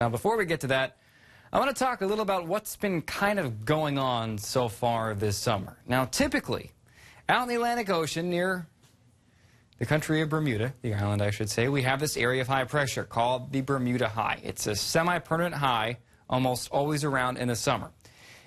Now, before we get to that, I want to talk a little about what's been kind of going on so far this summer. Now, typically, out in the Atlantic Ocean near the country of Bermuda, the island I should say, we have this area of high pressure called the Bermuda High. It's a semi-permanent high, almost always around in the summer.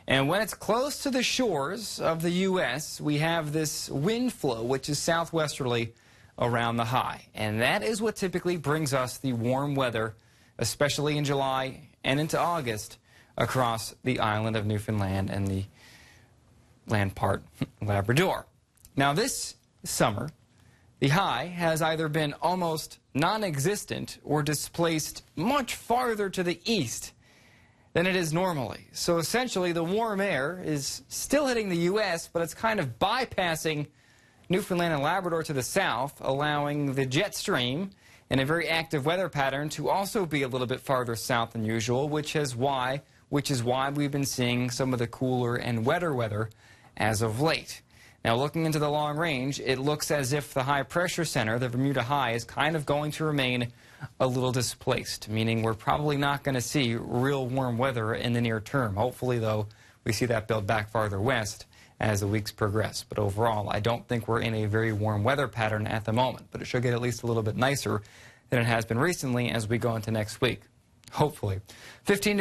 And when it's close to the shores of the U.S., we have this wind flow, which is southwesterly around the high. And that is what typically brings us the warm weather, especially in July and into August, across the island of Newfoundland and the land part Labrador. Now, this summer, the high has either been almost non-existent or displaced much farther to the east than it is normally. So essentially, the warm air is still hitting the U.S., but it's kind of bypassing Newfoundland and Labrador to the south, allowing the jet stream and a very active weather pattern to also be a little bit farther south than usual, which is why we've been seeing some of the cooler and wetter weather as of late. Now, looking into the long range, it looks as if the high pressure center, the Bermuda High, is kind of going to remain a little displaced, meaning we're probably not going to see real warm weather in the near term. Hopefully, though, we see that build back farther west as the weeks progress. But overall, I don't think we're in a very warm weather pattern at the moment, but it should get at least a little bit nicer than it has been recently as we go into next week. Hopefully. 15 degrees.